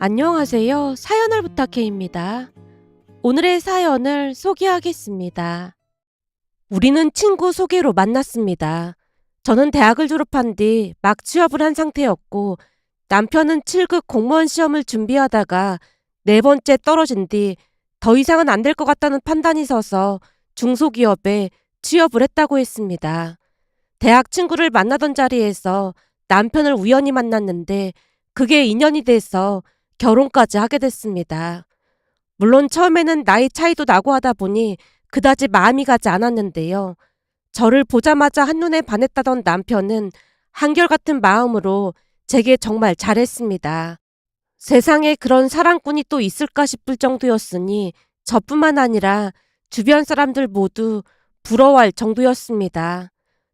안녕하세요. 사연을 부탁해입니다. 오늘의 사연을 소개하겠습니다. 우리는 친구 소개로 만났습니다. 저는 대학을 졸업한 뒤 막 취업을 한 상태였고 남편은 7급 공무원 시험을 준비하다가 네 번째 떨어진 뒤 더 이상은 안 될 것 같다는 판단이 서서 중소기업에 취업을 했다고 했습니다. 대학 친구를 만나던 자리에서 남편을 우연히 만났는데 그게 인연이 돼서 결혼까지 하게 됐습니다. 물론 처음에는 나이 차이도 나고 하다 보니 그다지 마음이 가지 않았는데요. 저를 보자마자 한눈에 반했다던 남편은 한결같은 마음으로 제게 정말 잘했습니다. 세상에 그런 사랑꾼이 또 있을까 싶을 정도였으니 저뿐만 아니라 주변 사람들 모두 부러워할 정도였습니다.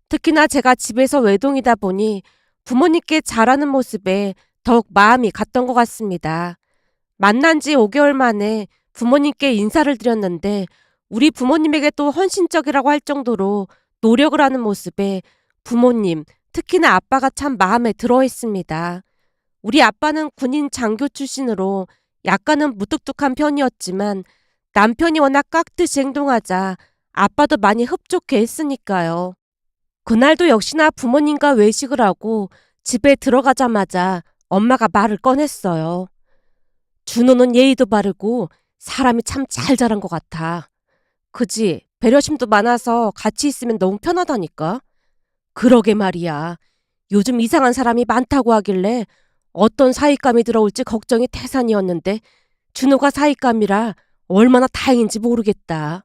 특히나 제가 집에서 외동이다 보니 부모님께 잘하는 모습에 더욱 마음이 갔던 것 같습니다. 만난 지 5개월 만에 부모님께 인사를 드렸는데 우리 부모님에게 또 헌신적이라고 할 정도로 노력을 하는 모습에 부모님, 특히나 아빠가 참 마음에 들어 했습니다. 우리 아빠는 군인 장교 출신으로 약간은 무뚝뚝한 편이었지만 남편이 워낙 깍듯이 행동하자 아빠도 많이 흡족해 했으니까요. 그날도 역시나 부모님과 외식을 하고 집에 들어가자마자 엄마가 말을 꺼냈어요. 준호는 예의도 바르고 사람이 참 잘 자란 것 같아. 그지? 배려심도 많아서 같이 있으면 너무 편하다니까. 그러게 말이야. 요즘 이상한 사람이 많다고 하길래 어떤 사익감이 들어올지 걱정이 태산이었는데 준호가 사익감이라 얼마나 다행인지 모르겠다.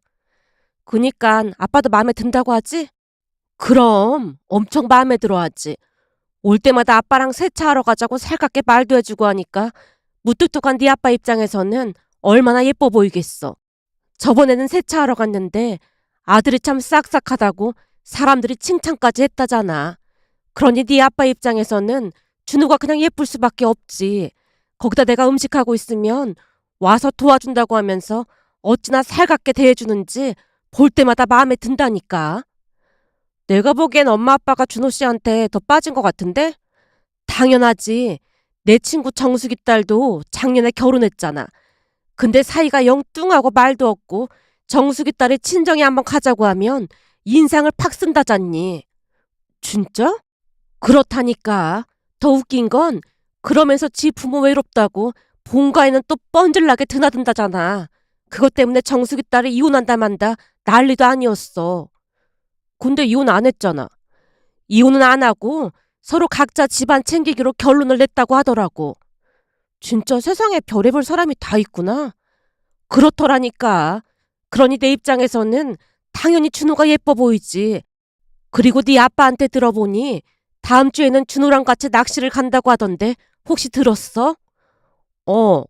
그니깐 아빠도 마음에 든다고 하지? 그럼 엄청 마음에 들어 하지. 올 때마다 아빠랑 세차하러 가자고 살갑게 말도 해주고 하니까 무뚝뚝한 네 아빠 입장에서는 얼마나 예뻐 보이겠어. 저번에는 세차하러 갔는데 아들이 참 싹싹하다고 사람들이 칭찬까지 했다잖아. 그러니 네 아빠 입장에서는 준우가 그냥 예쁠 수밖에 없지. 거기다 내가 음식하고 있으면 와서 도와준다고 하면서 어찌나 살갑게 대해주는지 볼 때마다 마음에 든다니까. 내가 보기엔 엄마 아빠가 준호 씨한테 더 빠진 것 같은데? 당연하지. 내 친구 정숙이 딸도 작년에 결혼했잖아. 근데 사이가 영 뚱하고 말도 없고 정숙이 딸이 친정에 한번 가자고 하면 인상을 팍 쓴다잖니. 진짜? 그렇다니까. 더 웃긴 건 그러면서 지 부모 외롭다고 본가에는 또 뻔질나게 드나든다잖아. 그것 때문에 정숙이 딸이 이혼한다 만다 난리도 아니었어. 근데 이혼 안 했잖아. 이혼은 안 하고 서로 각자 집안 챙기기로 결론을 냈다고 하더라고. 진짜 세상에 별의별 사람이 다 있구나. 그렇더라니까. 그러니 내 입장에서는 당연히 준호가 예뻐 보이지. 그리고 네 아빠한테 들어보니 다음 주에는 준호랑 같이 낚시를 간다고 하던데 혹시 들었어?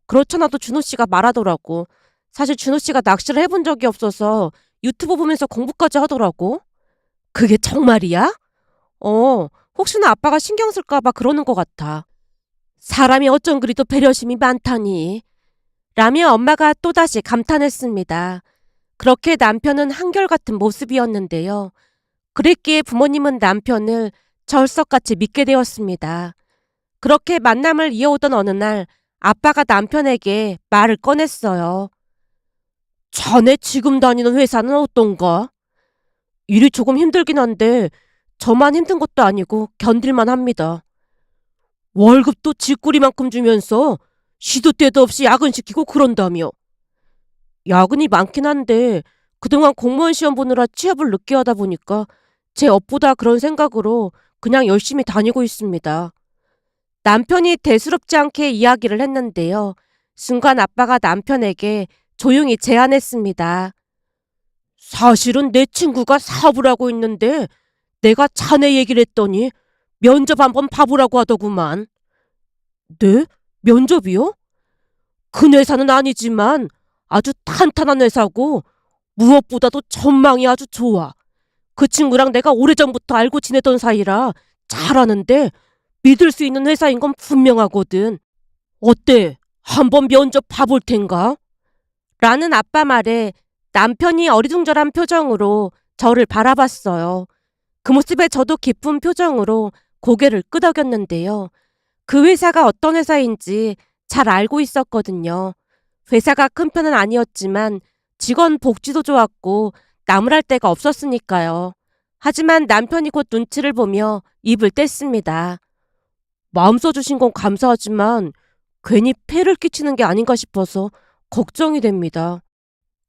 그렇잖아도 준호 씨가 말하더라고. 사실 준호 씨가 낚시를 해본 적이 없어서 유튜브 보면서 공부까지 하더라고. 그게 정말이야? 혹시나 아빠가 신경 쓸까봐 그러는 것 같아. 사람이 어쩜 그리도 배려심이 많다니. 라며 엄마가 또다시 감탄했습니다. 그렇게 남편은 한결같은 모습이었는데요. 그랬기에 부모님은 남편을 절석같이 믿게 되었습니다. 그렇게 만남을 이어오던 어느 날 아빠가 남편에게 말을 꺼냈어요. 자네 지금 다니는 회사는 어떤가? 일이 조금 힘들긴 한데 저만 힘든 것도 아니고 견딜만 합니다. 월급도 쥐꼬리만큼 주면서 시도 때도 없이 야근시키고 그런다며. 야근이 많긴 한데 그동안 공무원 시험 보느라 취업을 늦게 하다 보니까 제 업보다 그런 생각으로 그냥 열심히 다니고 있습니다. 남편이 대수롭지 않게 이야기를 했는데요. 순간 아빠가 남편에게 조용히 제안했습니다. 사실은 내 친구가 사업을 하고 있는데 내가 자네 얘기를 했더니 면접 한번 봐보라고 하더구만. 네? 면접이요? 큰 회사는 아니지만 아주 탄탄한 회사고 무엇보다도 전망이 아주 좋아. 그 친구랑 내가 오래전부터 알고 지내던 사이라 잘 아는데 믿을 수 있는 회사인 건 분명하거든. 어때? 한번 면접 봐볼 텐가? 라는 아빠 말에 남편이 어리둥절한 표정으로 저를 바라봤어요. 그 모습에 저도 기쁜 표정으로 고개를 끄덕였는데요. 그 회사가 어떤 회사인지 잘 알고 있었거든요. 회사가 큰 편은 아니었지만 직원 복지도 좋았고 나무랄 데가 없었으니까요. 하지만 남편이 곧 눈치를 보며 입을 뗐습니다. 마음 써주신 건 감사하지만 괜히 폐를 끼치는 게 아닌가 싶어서 걱정이 됩니다.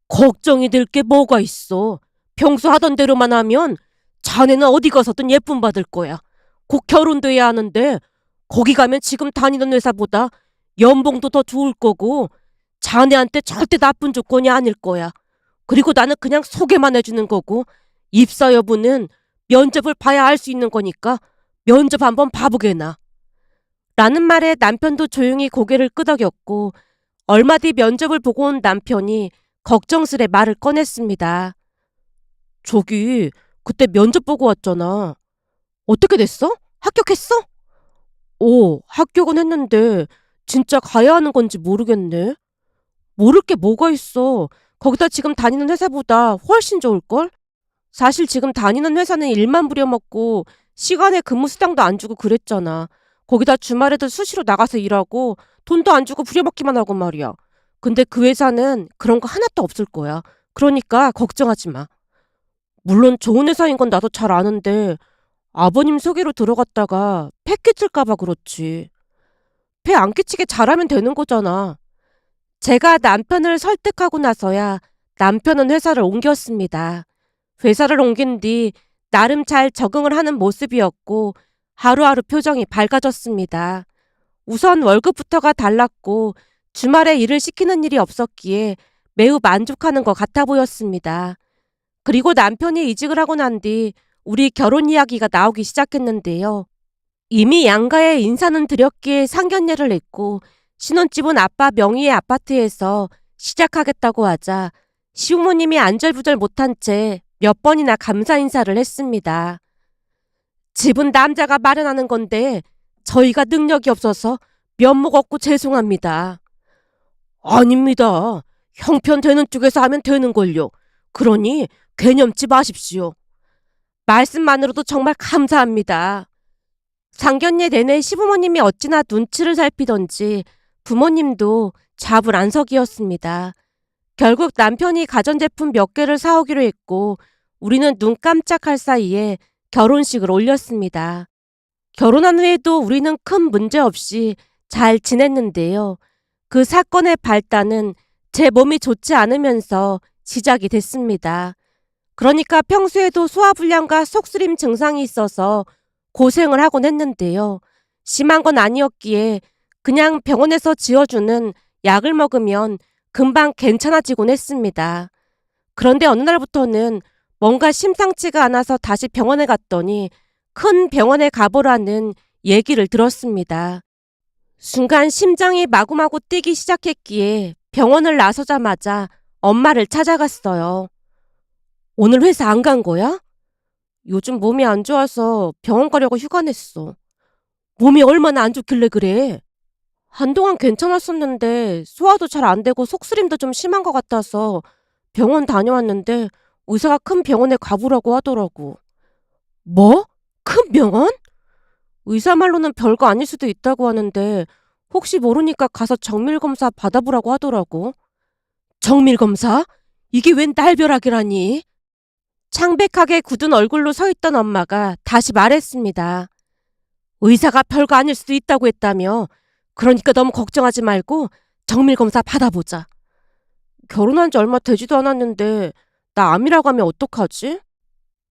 걱정이 될 게 뭐가 있어. 평소 하던 대로만 하면 자네는 어디 가서든 예쁨 받을 거야. 곧 결혼돼야 하는데 거기 가면 지금 다니는 회사보다 연봉도 더 좋을 거고 자네한테 절대 나쁜 조건이 아닐 거야. 그리고 나는 그냥 소개만 해주는 거고 입사 여부는 면접을 봐야 알 수 있는 거니까 면접 한번 봐보게나. 라는 말에 남편도 조용히 고개를 끄덕였고 얼마 뒤 면접을 보고 온 남편이 걱정스레 말을 꺼냈습니다. 저기 그때 면접 보고 왔잖아. 어떻게 됐어? 합격했어? 합격은 했는데 진짜 가야 하는 건지 모르겠네. 모를 게 뭐가 있어. 거기다 지금 다니는 회사보다 훨씬 좋을걸? 사실 지금 다니는 회사는 일만 부려먹고 시간에 근무 수당도 안 주고 그랬잖아. 거기다 주말에도 수시로 나가서 일하고 돈도 안 주고 부려먹기만 하고 말이야. 근데 그 회사는 그런 거 하나도 없을 거야. 그러니까 걱정하지 마. 물론 좋은 회사인 건 나도 잘 아는데 아버님 소개로 들어갔다가 패 끼칠까 봐 그렇지. 패 안 끼치게 잘하면 되는 거잖아. 제가 남편을 설득하고 나서야 남편은 회사를 옮겼습니다. 회사를 옮긴 뒤 나름 잘 적응을 하는 모습이었고 하루하루 표정이 밝아졌습니다. 우선 월급부터가 달랐고 주말에 일을 시키는 일이 없었기에 매우 만족하는 것 같아 보였습니다. 그리고 남편이 이직을 하고 난 뒤 우리 결혼 이야기가 나오기 시작했는데요. 이미 양가에 인사는 드렸기에 상견례를 했고 신혼집은 아빠 명의의 아파트에서 시작하겠다고 하자 시부모님이 안절부절 못한 채 몇 번이나 감사 인사를 했습니다. 집은 남자가 마련하는 건데 저희가 능력이 없어서 면목 없고 죄송합니다. 아닙니다. 형편되는 쪽에서 하면 되는걸요. 그러니 개념치 마십시오. 말씀만으로도 정말 감사합니다. 상견례 내내 시부모님이 어찌나 눈치를 살피던지 부모님도 잡을안석이었습니다. 결국 남편이 가전제품 몇 개를 사오기로 했고 우리는 눈 깜짝할 사이에 결혼식을 올렸습니다. 결혼한 후에도 우리는 큰 문제 없이 잘 지냈는데요. 그 사건의 발단은 제 몸이 좋지 않으면서 시작이 됐습니다. 그러니까 평소에도 소화불량과 속쓰림 증상이 있어서 고생을 하곤 했는데요. 심한 건 아니었기에 그냥 병원에서 지어주는 약을 먹으면 금방 괜찮아지곤 했습니다. 그런데 어느 날부터는 뭔가 심상치가 않아서 다시 병원에 갔더니 큰 병원에 가보라는 얘기를 들었습니다. 순간 심장이 마구마구 뛰기 시작했기에 병원을 나서자마자 엄마를 찾아갔어요. 오늘 회사 안 간 거야? 요즘 몸이 안 좋아서 병원 가려고 휴가 냈어. 몸이 얼마나 안 좋길래 그래? 한동안 괜찮았었는데 소화도 잘 안 되고 속쓰림도 좀 심한 것 같아서 병원 다녀왔는데 의사가 큰 병원에 가보라고 하더라고. 뭐? 큰 병원? 의사 말로는 별거 아닐 수도 있다고 하는데 혹시 모르니까 가서 정밀검사 받아보라고 하더라고. 정밀검사? 이게 웬 날벼락이라니? 창백하게 굳은 얼굴로 서 있던 엄마가 다시 말했습니다. 의사가 별거 아닐 수도 있다고 했다며. 그러니까 너무 걱정하지 말고 정밀검사 받아보자. 결혼한 지 얼마 되지도 않았는데 나 암이라고 하면 어떡하지?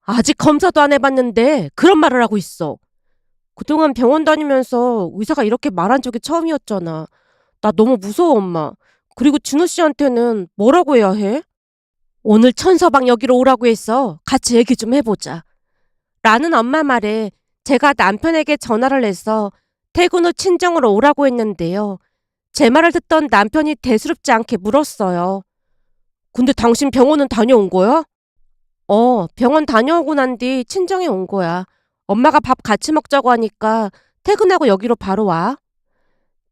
아직 검사도 안 해봤는데 그런 말을 하고 있어. 그동안 병원 다니면서 의사가 이렇게 말한 적이 처음이었잖아. 나 너무 무서워, 엄마. 그리고 진우 씨한테는 뭐라고 해야 해? 오늘 천서방 여기로 오라고 해서 같이 얘기 좀 해보자. 라는 엄마 말에 제가 남편에게 전화를 해서 퇴근 후 친정으로 오라고 했는데요. 제 말을 듣던 남편이 대수롭지 않게 물었어요. 근데 당신 병원은 다녀온 거야? 병원 다녀오고 난 뒤 친정에 온 거야. 엄마가 밥 같이 먹자고 하니까 퇴근하고 여기로 바로 와.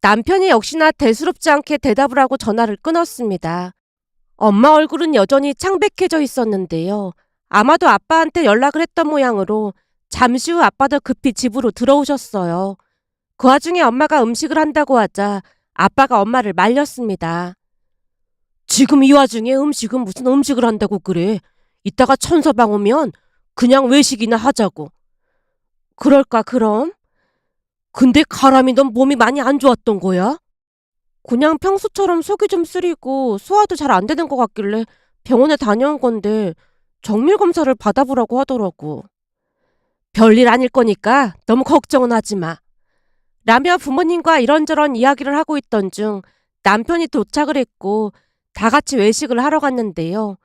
남편이 역시나 대수롭지 않게 대답을 하고 전화를 끊었습니다. 엄마 얼굴은 여전히 창백해져 있었는데요. 아마도 아빠한테 연락을 했던 모양으로 잠시 후 아빠도 급히 집으로 들어오셨어요. 그 와중에 엄마가 음식을 한다고 하자 아빠가 엄마를 말렸습니다. 지금 이 와중에 음식은 무슨 음식을 한다고 그래. 이따가 천서방 오면 그냥 외식이나 하자고. 그럴까 그럼? 근데 가람이 넌 몸이 많이 안 좋았던 거야? 그냥 평소처럼 속이 좀 쓰리고 소화도 잘 안 되는 것 같길래 병원에 다녀온 건데 정밀 검사를 받아보라고 하더라고. 별일 아닐 거니까 너무 걱정은 하지 마. 라며 부모님과 이런저런 이야기를 하고 있던 중 남편이 도착을 했고 다 같이 외식을 하러 갔는데요.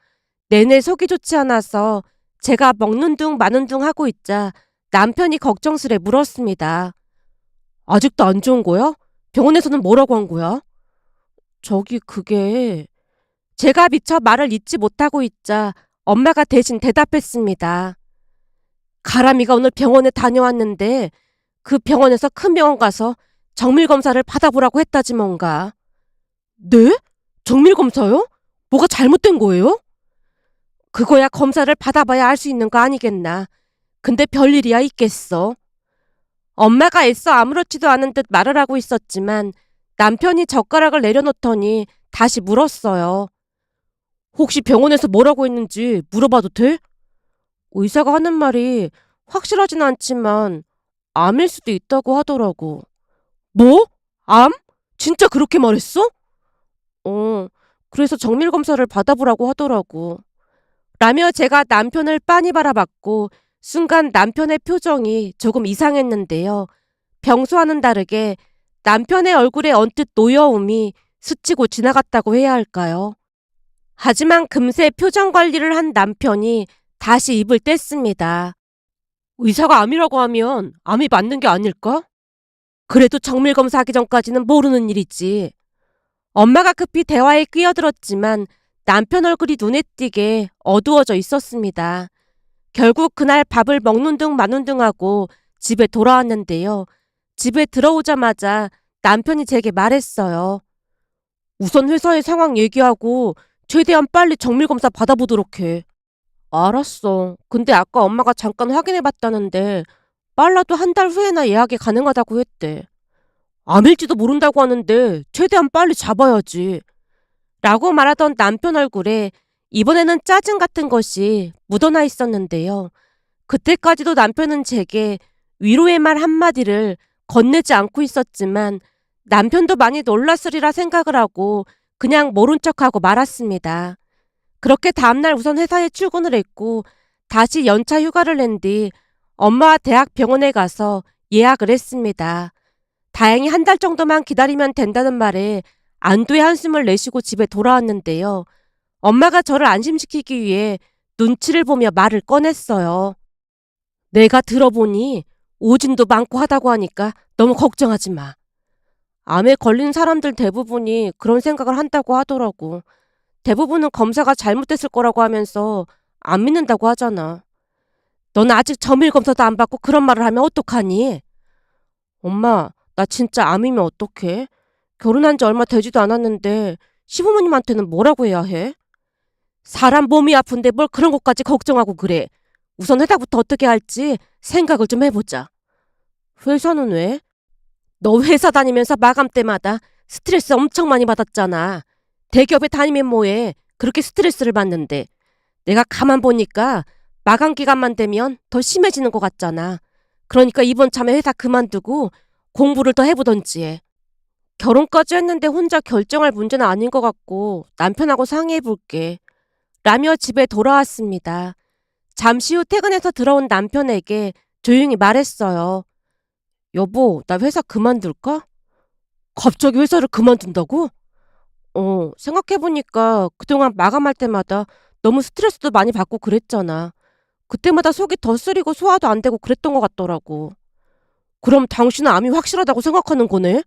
내내 속이 좋지 않아서 제가 먹는 둥 마는 둥 하고 있자 남편이 걱정스레 물었습니다. 아직도 안 좋은 거야? 병원에서는 뭐라고 한 거야? 저기 그게... 제가 미처 말을 잇지 못하고 있자 엄마가 대신 대답했습니다. 가람이가 오늘 병원에 다녀왔는데 그 병원에서 큰 병원 가서 정밀검사를 받아보라고 했다지 뭔가. 네? 정밀검사요? 뭐가 잘못된 거예요? 그거야 검사를 받아봐야 알 수 있는 거 아니겠나. 근데 별일이야 있겠어. 엄마가 애써 아무렇지도 않은 듯 말을 하고 있었지만 남편이 젓가락을 내려놓더니 다시 물었어요. 혹시 병원에서 뭐라고 했는지 물어봐도 돼? 의사가 하는 말이 확실하진 않지만 암일 수도 있다고 하더라고. 뭐? 암? 진짜 그렇게 말했어? 그래서 정밀검사를 받아보라고 하더라고. 라며 제가 남편을 빤히 바라봤고 순간 남편의 표정이 조금 이상했는데요. 평소와는 다르게 남편의 얼굴에 언뜻 노여움이 스치고 지나갔다고 해야 할까요? 하지만 금세 표정 관리를 한 남편이 다시 입을 뗐습니다. 의사가 암이라고 하면 암이 맞는 게 아닐까? 그래도 정밀검사하기 전까지는 모르는 일이지. 엄마가 급히 대화에 끼어들었지만 남편 얼굴이 눈에 띄게 어두워져 있었습니다. 결국 그날 밥을 먹는 둥 마는 둥 하고 집에 돌아왔는데요. 집에 들어오자마자 남편이 제게 말했어요. 우선 회사의 상황 얘기하고 최대한 빨리 정밀검사 받아보도록 해. 알았어. 근데 아까 엄마가 잠깐 확인해봤다는데 빨라도 한 달 후에나 예약이 가능하다고 했대. 암일지도 모른다고 하는데 최대한 빨리 잡아야지. 라고 말하던 남편 얼굴에 이번에는 짜증 같은 것이 묻어나 있었는데요. 그때까지도 남편은 제게 위로의 말 한마디를 건네지 않고 있었지만 남편도 많이 놀랐으리라 생각을 하고 그냥 모른 척하고 말았습니다. 그렇게 다음날 우선 회사에 출근을 했고 다시 연차 휴가를 낸 뒤 엄마와 대학 병원에 가서 예약을 했습니다. 다행히 한 달 정도만 기다리면 된다는 말에 안도의 한숨을 내쉬고 집에 돌아왔는데요. 엄마가 저를 안심시키기 위해 눈치를 보며 말을 꺼냈어요. 내가 들어보니 오진도 많고 하다고 하니까 너무 걱정하지 마. 암에 걸린 사람들 대부분이 그런 생각을 한다고 하더라고. 대부분은 검사가 잘못됐을 거라고 하면서 안 믿는다고 하잖아. 넌 아직 정밀검사도 안 받고 그런 말을 하면 어떡하니? 엄마, 나 진짜 암이면 어떡해? 결혼한 지 얼마 되지도 않았는데 시부모님한테는 뭐라고 해야 해? 사람 몸이 아픈데 뭘 그런 것까지 걱정하고 그래. 우선 회사부터 어떻게 할지 생각을 좀 해보자. 회사는 왜? 너 회사 다니면서 마감 때마다 스트레스 엄청 많이 받았잖아. 대기업에 다니면 뭐해. 그렇게 스트레스를 받는데. 내가 가만 보니까 마감 기간만 되면 더 심해지는 것 같잖아. 그러니까 이번 참에 회사 그만두고 공부를 더 해보던지 해. 결혼까지 했는데 혼자 결정할 문제는 아닌 것 같고 남편하고 상의해볼게. 라며 집에 돌아왔습니다. 잠시 후 퇴근해서 들어온 남편에게 조용히 말했어요. 여보, 나 회사 그만둘까? 갑자기 회사를 그만둔다고? 생각해보니까 그동안 마감할 때마다 너무 스트레스도 많이 받고 그랬잖아. 그때마다 속이 더 쓰리고 소화도 안 되고 그랬던 것 같더라고. 그럼 당신은 암이 확실하다고 생각하는 거네?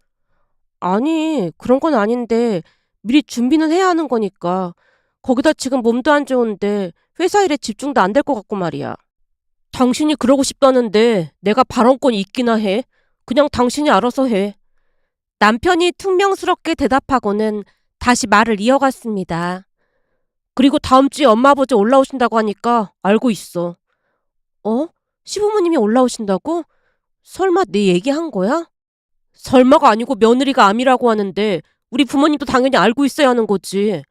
아니, 그런 건 아닌데 미리 준비는 해야 하는 거니까. 거기다 지금 몸도 안 좋은데 회사 일에 집중도 안 될 것 같고 말이야. 당신이 그러고 싶다는데 내가 발언권이 있기나 해. 그냥 당신이 알아서 해. 남편이 퉁명스럽게 대답하고는 다시 말을 이어갔습니다. 그리고 다음 주에 엄마 아버지 올라오신다고 하니까 알고 있어. 시부모님이 올라오신다고? 설마 내 얘기한 거야? 설마가 아니고 며느리가 암이라고 하는데 우리 부모님도 당연히 알고 있어야 하는 거지.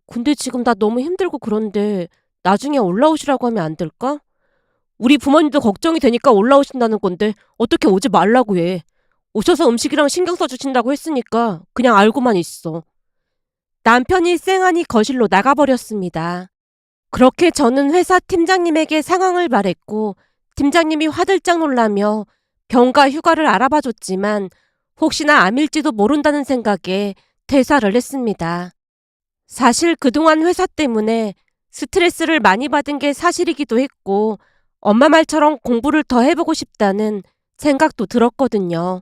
근데 지금 나 너무 힘들고 그런데 나중에 올라오시라고 하면 안 될까? 우리 부모님도 걱정이 되니까 올라오신다는 건데 어떻게 오지 말라고 해. 오셔서 음식이랑 신경 써주신다고 했으니까 그냥 알고만 있어. 남편이 쌩하니 거실로 나가버렸습니다. 그렇게 저는 회사 팀장님에게 상황을 말했고 팀장님이 화들짝 놀라며 병가 휴가를 알아봐 줬지만 혹시나 암일지도 모른다는 생각에 퇴사를 했습니다. 사실 그동안 회사 때문에 스트레스를 많이 받은 게 사실이기도 했고 엄마 말처럼 공부를 더 해보고 싶다는 생각도 들었거든요.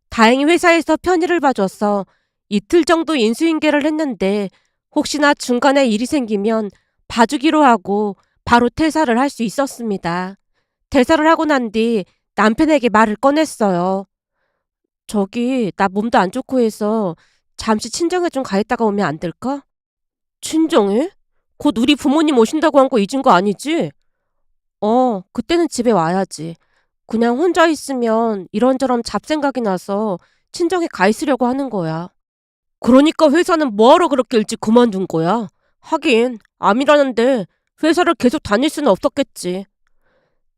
다행히 회사에서 편의를 봐줘서 이틀 정도 인수인계를 했는데 혹시나 중간에 일이 생기면 봐주기로 하고 바로 퇴사를 할 수 있었습니다. 퇴사를 하고 난 뒤 남편에게 말을 꺼냈어요. 저기 나 몸도 안 좋고 해서 잠시 친정에 좀 가 있다가 오면 안 될까? 친정에? 곧 우리 부모님 오신다고 한 거 잊은 거 아니지? 그때는 집에 와야지. 그냥 혼자 있으면 이런저런 잡생각이 나서 친정에 가 있으려고 하는 거야. 그러니까 회사는 뭐하러 그렇게 일찍 그만둔 거야? 하긴 암이라는데 회사를 계속 다닐 수는 없었겠지.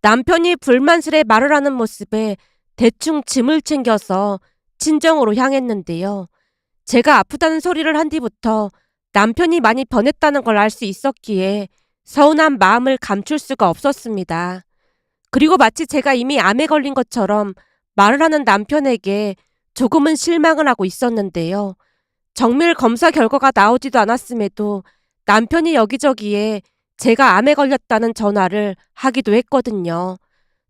남편이 불만스레 말을 하는 모습에 대충 짐을 챙겨서 친정으로 향했는데요. 제가 아프다는 소리를 한 뒤부터 남편이 많이 변했다는 걸 알 수 있었기에 서운한 마음을 감출 수가 없었습니다. 그리고 마치 제가 이미 암에 걸린 것처럼 말을 하는 남편에게 조금은 실망을 하고 있었는데요. 정밀 검사 결과가 나오지도 않았음에도 남편이 여기저기에 제가 암에 걸렸다는 전화를 하기도 했거든요.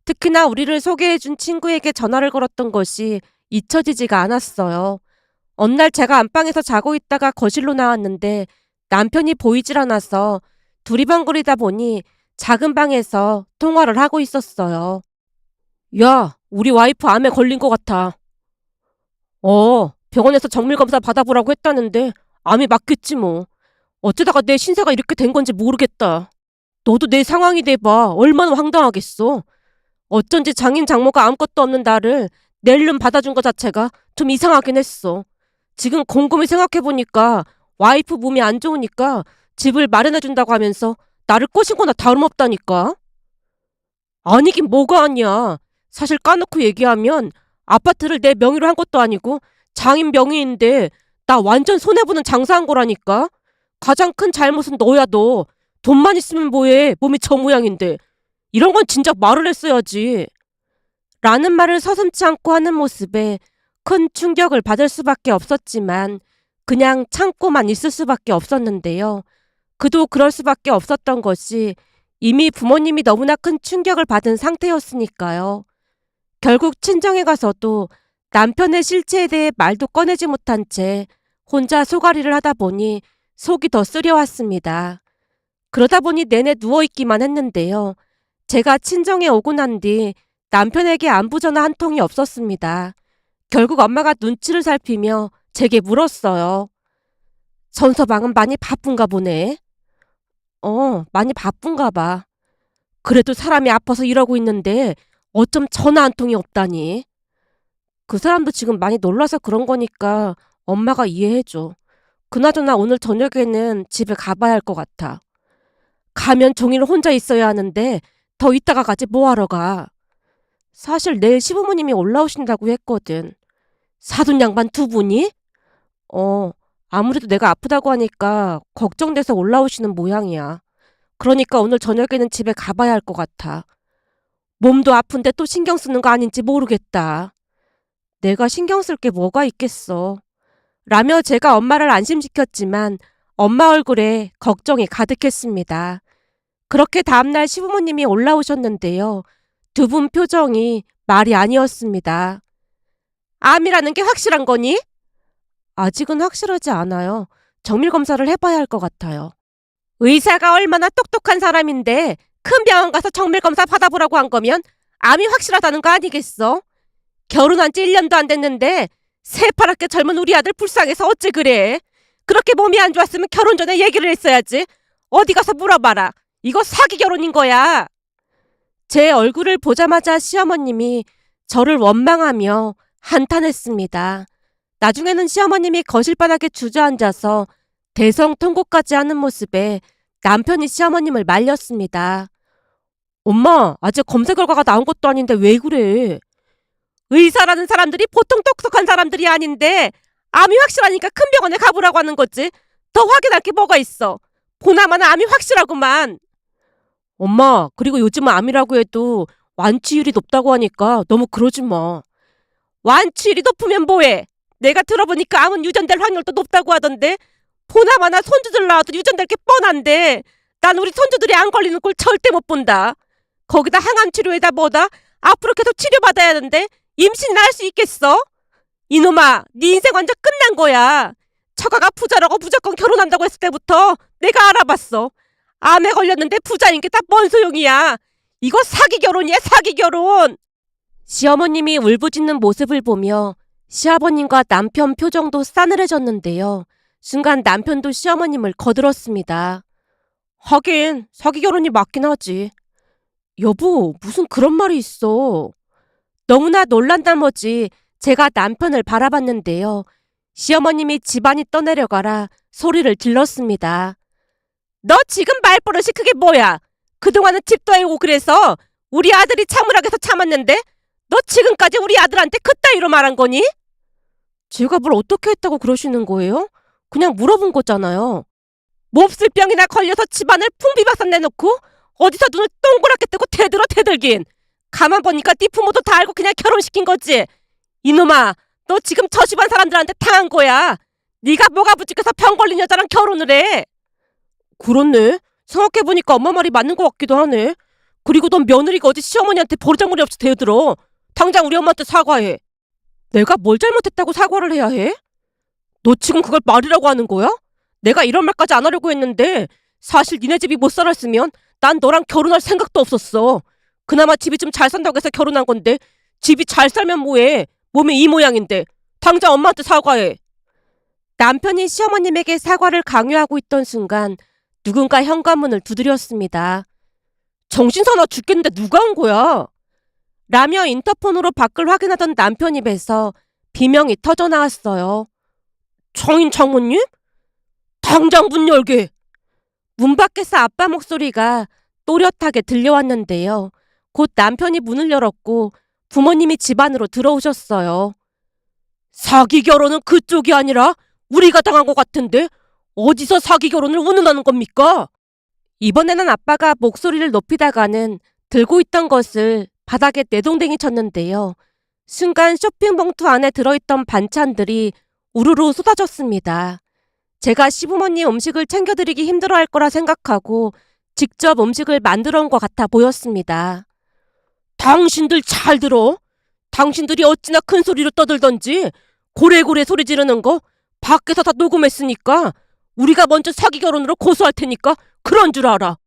특히나 우리를 소개해준 친구에게 전화를 걸었던 것이 잊혀지지가 않았어요. 어느 날 제가 안방에서 자고 있다가 거실로 나왔는데 남편이 보이질 않아서 두리번거리다 보니 작은 방에서 통화를 하고 있었어요. 야, 우리 와이프 암에 걸린 것 같아. 병원에서 정밀검사 받아보라고 했다는데 암이 맞겠지 뭐. 어쩌다가 내 신세가 이렇게 된 건지 모르겠다. 너도 내 상황이 돼봐. 얼마나 황당하겠어. 어쩐지 장인 장모가 아무것도 없는 나를 낼름 받아준 것 자체가 좀 이상하긴 했어. 지금 곰곰이 생각해보니까 와이프 몸이 안 좋으니까 집을 마련해준다고 하면서 나를 꼬신 거나 다름없다니까. 아니긴 뭐가 아니야. 사실 까놓고 얘기하면 아파트를 내 명의로 한 것도 아니고 장인 명의인데 나 완전 손해보는 장사한 거라니까. 가장 큰 잘못은 너야 너. 돈만 있으면 뭐해. 몸이 저 모양인데. 이런 건 진작 말을 했어야지. 라는 말을 서슴지 않고 하는 모습에 큰 충격을 받을 수밖에 없었지만 그냥 참고만 있을 수밖에 없었는데요. 그도 그럴 수밖에 없었던 것이 이미 부모님이 너무나 큰 충격을 받은 상태였으니까요. 결국 친정에 가서도 남편의 실체에 대해 말도 꺼내지 못한 채 혼자 소가리를 하다 보니 속이 더 쓰려왔습니다. 그러다 보니 내내 누워있기만 했는데요. 제가 친정에 오고 난 뒤 남편에게 안부 전화 한 통이 없었습니다. 결국 엄마가 눈치를 살피며 제게 물었어요. 전서방은 많이 바쁜가 보네. 많이 바쁜가 봐. 그래도 사람이 아파서 이러고 있는데 어쩜 전화 한 통이 없다니. 그 사람도 지금 많이 놀라서 그런 거니까 엄마가 이해해줘. 그나저나 오늘 저녁에는 집에 가봐야 할 것 같아. 가면 종일 혼자 있어야 하는데 더 이따가 가지 뭐하러 가. 사실 내일 시부모님이 올라오신다고 했거든. 사돈 양반 두 분이? 아무래도 내가 아프다고 하니까 걱정돼서 올라오시는 모양이야. 그러니까 오늘 저녁에는 집에 가봐야 할 것 같아. 몸도 아픈데 또 신경 쓰는 거 아닌지 모르겠다. 내가 신경 쓸 게 뭐가 있겠어. 라며 제가 엄마를 안심시켰지만 엄마 얼굴에 걱정이 가득했습니다. 그렇게 다음날 시부모님이 올라오셨는데요. 두 분 표정이 말이 아니었습니다. 암이라는 게 확실한 거니? 아직은 확실하지 않아요. 정밀검사를 해봐야 할 것 같아요. 의사가 얼마나 똑똑한 사람인데 큰 병원 가서 정밀검사 받아보라고 한 거면 암이 확실하다는 거 아니겠어? 결혼한 지 1년도 안 됐는데 새파랗게 젊은 우리 아들 불쌍해서 어찌 그래? 그렇게 몸이 안 좋았으면 결혼 전에 얘기를 했어야지. 어디 가서 물어봐라. 이거 사기 결혼인 거야. 제 얼굴을 보자마자 시어머님이 저를 원망하며 한탄했습니다. 나중에는 시어머님이 거실바닥에 주저앉아서 대성통곡까지 하는 모습에 남편이 시어머님을 말렸습니다. 엄마, 아직 검사 결과가 나온 것도 아닌데 왜 그래? 의사라는 사람들이 보통 똑똑한 사람들이 아닌데 암이 확실하니까 큰 병원에 가보라고 하는 거지. 더 확인할 게 뭐가 있어. 보나마나 암이 확실하구만. 엄마, 그리고 요즘은 암이라고 해도 완치율이 높다고 하니까 너무 그러지 마. 완치율이 높으면 뭐해? 내가 들어보니까 암은 유전될 확률도 높다고 하던데 보나마나 손주들 낳아도 유전될 게 뻔한데 난 우리 손주들이 안 걸리는 꼴 절대 못 본다. 거기다 항암 치료에다 뭐다? 앞으로 계속 치료받아야 하는데 임신이나 할 수 있겠어? 이놈아, 네 인생 완전 끝난 거야. 처가가 부자라고 무조건 결혼한다고 했을 때부터 내가 알아봤어. 암에 걸렸는데 부자인 게 다 뭔 소용이야. 이거 사기 결혼이야, 사기 결혼. 시어머님이 울부짖는 모습을 보며 시아버님과 남편 표정도 싸늘해졌는데요. 순간 남편도 시어머님을 거들었습니다. 하긴 사기 결혼이 맞긴 하지. 여보, 무슨 그런 말이 있어. 너무나 놀란 나머지 제가 남편을 바라봤는데요. 시어머님이 집안이 떠내려가라 소리를 질렀습니다. 너 지금 말버릇이 그게 뭐야? 그동안은 집도 해오고 그래서 우리 아들이 참으라고 해서 참았는데 너 지금까지 우리 아들한테 그따위로 말한 거니? 제가 뭘 어떻게 했다고 그러시는 거예요? 그냥 물어본 거잖아요. 몹쓸 병이나 걸려서 집안을 풍비박산 내놓고 어디서 눈을 동그랗게 뜨고 대들어 대들긴. 가만 보니까 네 부모도 다 알고 그냥 결혼시킨 거지. 이놈아, 너 지금 저 집안 사람들한테 당한 거야. 네가 뭐가 부족해서 병 걸린 여자랑 결혼을 해. 그렇네. 생각해보니까 엄마 말이 맞는 것 같기도 하네. 그리고 넌 며느리가 어디 시어머니한테 버르장머리 없이 대들어. 당장 우리 엄마한테 사과해. 내가 뭘 잘못했다고 사과를 해야 해? 너 지금 그걸 말이라고 하는 거야? 내가 이런 말까지 안 하려고 했는데 사실 니네 집이 못 살았으면 난 너랑 결혼할 생각도 없었어. 그나마 집이 좀 잘 산다고 해서 결혼한 건데 집이 잘 살면 뭐해. 몸이 이 모양인데. 당장 엄마한테 사과해. 남편이 시어머님에게 사과를 강요하고 있던 순간 누군가 현관문을 두드렸습니다. 정신사나 죽겠는데 누가 온 거야? 라며 인터폰으로 밖을 확인하던 남편 입에서 비명이 터져나왔어요. 정인 장모님? 당장 문 열게! 문 밖에서 아빠 목소리가 또렷하게 들려왔는데요. 곧 남편이 문을 열었고 부모님이 집 안으로 들어오셨어요. 사기 결혼은 그쪽이 아니라 우리가 당한 것 같은데 어디서 사기 결혼을 운운하는 겁니까? 이번에는 아빠가 목소리를 높이다가는 들고 있던 것을 바닥에 내동댕이 쳤는데요. 순간 쇼핑봉투 안에 들어있던 반찬들이 우르르 쏟아졌습니다. 제가 시부모님 음식을 챙겨드리기 힘들어할 거라 생각하고 직접 음식을 만들어 온 것 같아 보였습니다. 당신들 잘 들어. 당신들이 어찌나 큰 소리로 떠들던지 고래고래 소리 지르는 거 밖에서 다 녹음했으니까 우리가 먼저 사기 결혼으로 고소할 테니까 그런 줄 알아.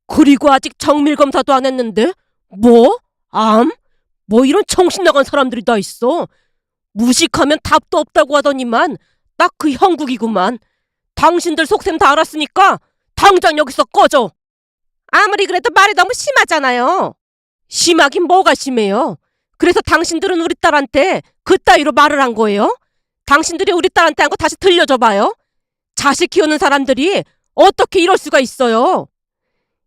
그리고 아직 정밀검사도 안 했는데 뭐? 암? 뭐 이런 정신 나간 사람들이 다 있어. 무식하면 답도 없다고 하더니만 딱 그 형국이구만. 당신들 속셈 다 알았으니까 당장 여기서 꺼져. 아무리 그래도 말이 너무 심하잖아요. 심하긴 뭐가 심해요. 그래서 당신들은 우리 딸한테 그따위로 말을 한 거예요? 당신들이 우리 딸한테 한 거 다시 들려줘 봐요. 자식 키우는 사람들이 어떻게 이럴 수가 있어요.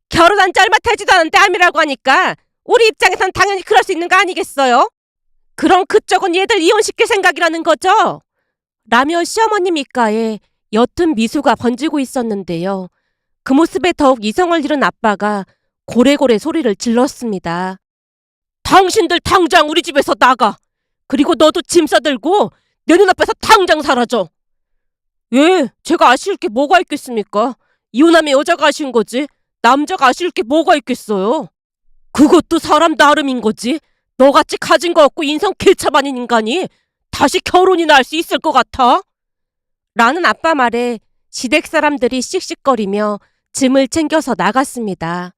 결혼한 지 얼마 되지도 않은데 암이라고 하니까 우리 입장에선 당연히 그럴 수 있는 거 아니겠어요? 그럼 그쪽은 얘들 이혼시킬 생각이라는 거죠? 라며 시어머님 입가에 옅은 미소가 번지고 있었는데요. 그 모습에 더욱 이성을 잃은 아빠가 고래고래 소리를 질렀습니다. 당신들 당장 우리 집에서 나가. 그리고 너도 짐 싸들고 내 눈앞에서 당장 사라져. 예, 제가 아쉬울 게 뭐가 있겠습니까? 이혼하면 여자가 아쉬운 거지 남자가 아쉬울 게 뭐가 있겠어요. 그것도 사람 나름인 거지. 너같이 가진 거 없고 인성 개차반인 인간이 다시 결혼이나 할 수 있을 것 같아? 라는 아빠 말에 시댁 사람들이 씩씩거리며 짐을 챙겨서 나갔습니다.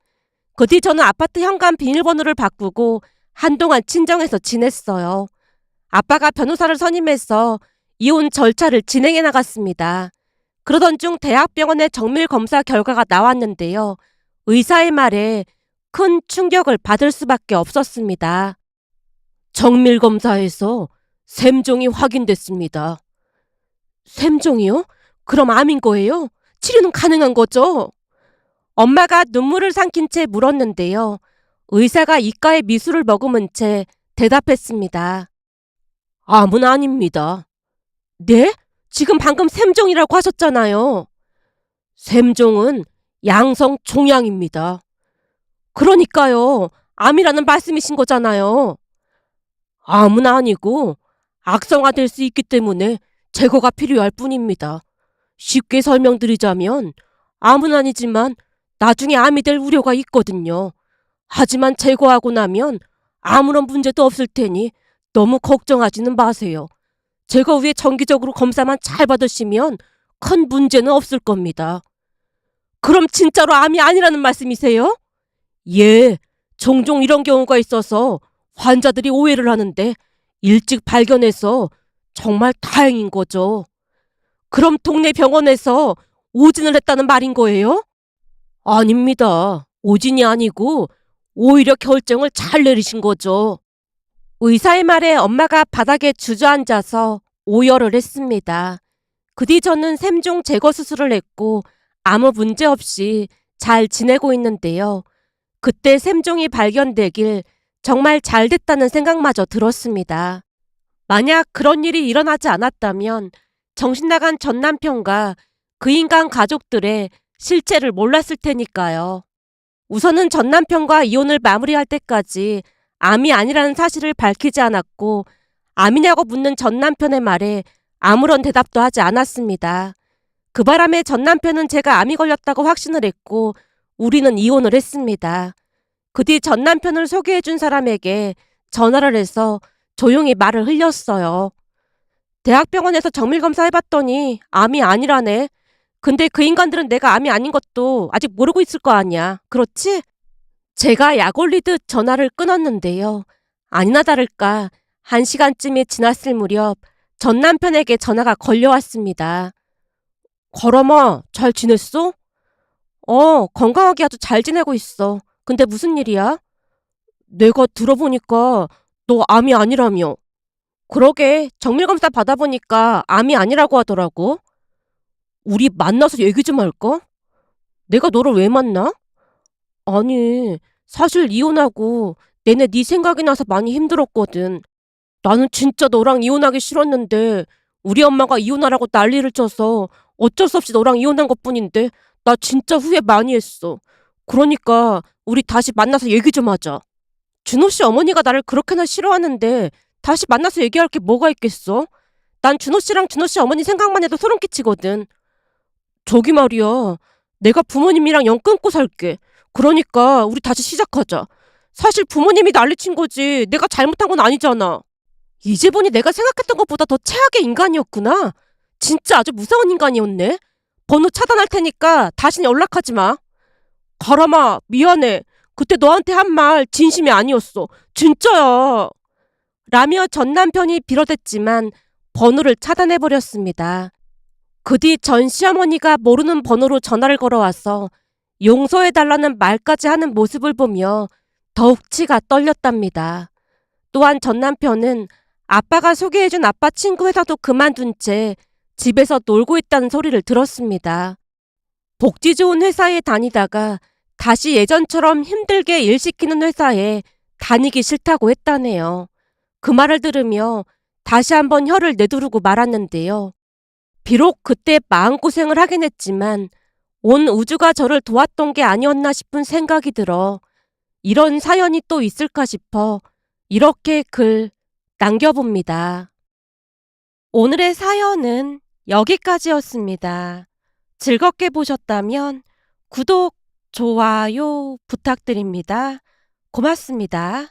그 뒤 저는 아파트 현관 비밀번호를 바꾸고 한동안 친정에서 지냈어요. 아빠가 변호사를 선임해서 이혼 절차를 진행해 나갔습니다. 그러던 중 대학병원의 정밀검사 결과가 나왔는데요. 의사의 말에 큰 충격을 받을 수밖에 없었습니다. 정밀검사에서 샘종이 확인됐습니다. 샘종이요? 그럼 암인 거예요? 치료는 가능한 거죠? 엄마가 눈물을 삼킨 채 물었는데요. 의사가 입가에 미술을 머금은 채 대답했습니다. 암은 아닙니다. 네? 지금 방금 샘종이라고 하셨잖아요. 샘종은 양성 종양입니다. 그러니까요. 암이라는 말씀이신 거잖아요. 암은 아니고 악성화될 수 있기 때문에 제거가 필요할 뿐입니다. 쉽게 설명드리자면 암은 아니지만 나중에 암이 될 우려가 있거든요. 하지만 제거하고 나면 아무런 문제도 없을 테니 너무 걱정하지는 마세요. 제거 후에 정기적으로 검사만 잘 받으시면 큰 문제는 없을 겁니다. 그럼 진짜로 암이 아니라는 말씀이세요? 예, 종종 이런 경우가 있어서 환자들이 오해를 하는데 일찍 발견해서 정말 다행인 거죠. 그럼 동네 병원에서 오진을 했다는 말인 거예요? 아닙니다. 오진이 아니고 오히려 결정을 잘 내리신 거죠. 의사의 말에 엄마가 바닥에 주저앉아서 오열을 했습니다. 그 뒤 저는 샘종 제거 수술을 했고 아무 문제 없이 잘 지내고 있는데요. 그때 샘종이 발견되길 정말 잘 됐다는 생각마저 들었습니다. 만약 그런 일이 일어나지 않았다면 정신나간 전 남편과 그 인간 가족들의 실체를 몰랐을 테니까요. 우선은 전 남편과 이혼을 마무리할 때까지 암이 아니라는 사실을 밝히지 않았고 암이냐고 묻는 전 남편의 말에 아무런 대답도 하지 않았습니다. 그 바람에 전 남편은 제가 암이 걸렸다고 확신을 했고 우리는 이혼을 했습니다. 그 뒤 전 남편을 소개해준 사람에게 전화를 해서 조용히 말을 흘렸어요. 대학병원에서 정밀검사 해봤더니 암이 아니라네. 근데 그 인간들은 내가 암이 아닌 것도 아직 모르고 있을 거 아니야. 그렇지? 제가 약 올리듯 전화를 끊었는데요. 아니나 다를까 1시간쯤이 지났을 무렵 전 남편에게 전화가 걸려왔습니다. 걸어마, 잘 지냈어? 건강하게 아주 잘 지내고 있어. 근데 무슨 일이야? 내가 들어보니까 너 암이 아니라며. 그러게, 정밀검사 받아보니까 암이 아니라고 하더라고. 우리 만나서 얘기 좀 할까? 내가 너를 왜 만나? 아니, 사실 이혼하고 내내 네 생각이 나서 많이 힘들었거든. 나는 진짜 너랑 이혼하기 싫었는데 우리 엄마가 이혼하라고 난리를 쳐서 어쩔 수 없이 너랑 이혼한 것뿐인데 나 진짜 후회 많이 했어. 그러니까 우리 다시 만나서 얘기 좀 하자. 준호 씨 어머니가 나를 그렇게나 싫어하는데 다시 만나서 얘기할 게 뭐가 있겠어? 난 준호 씨랑 준호 씨 어머니 생각만 해도 소름 끼치거든. 저기 말이야. 내가 부모님이랑 연 끊고 살게. 그러니까 우리 다시 시작하자. 사실 부모님이 난리친 거지. 내가 잘못한 건 아니잖아. 이제 보니 내가 생각했던 것보다 더 최악의 인간이었구나. 진짜 아주 무서운 인간이었네. 번호 차단할 테니까 다신 연락하지 마. 가람아, 미안해. 그때 너한테 한 말 진심이 아니었어. 진짜야. 라며 전 남편이 빌어댔지만 번호를 차단해버렸습니다. 그 뒤 전 시어머니가 모르는 번호로 전화를 걸어와서 용서해달라는 말까지 하는 모습을 보며 더욱 치가 떨렸답니다. 또한 전 남편은 아빠가 소개해준 아빠 친구 회사도 그만둔 채 집에서 놀고 있다는 소리를 들었습니다. 복지 좋은 회사에 다니다가 다시 예전처럼 힘들게 일 시키는 회사에 다니기 싫다고 했다네요. 그 말을 들으며 다시 한번 혀를 내두르고 말았는데요. 비록 그때 마음고생을 하긴 했지만 온 우주가 저를 도왔던 게 아니었나 싶은 생각이 들어 이런 사연이 또 있을까 싶어 이렇게 글 남겨봅니다. 오늘의 사연은 여기까지였습니다. 즐겁게 보셨다면 구독, 좋아요 부탁드립니다. 고맙습니다.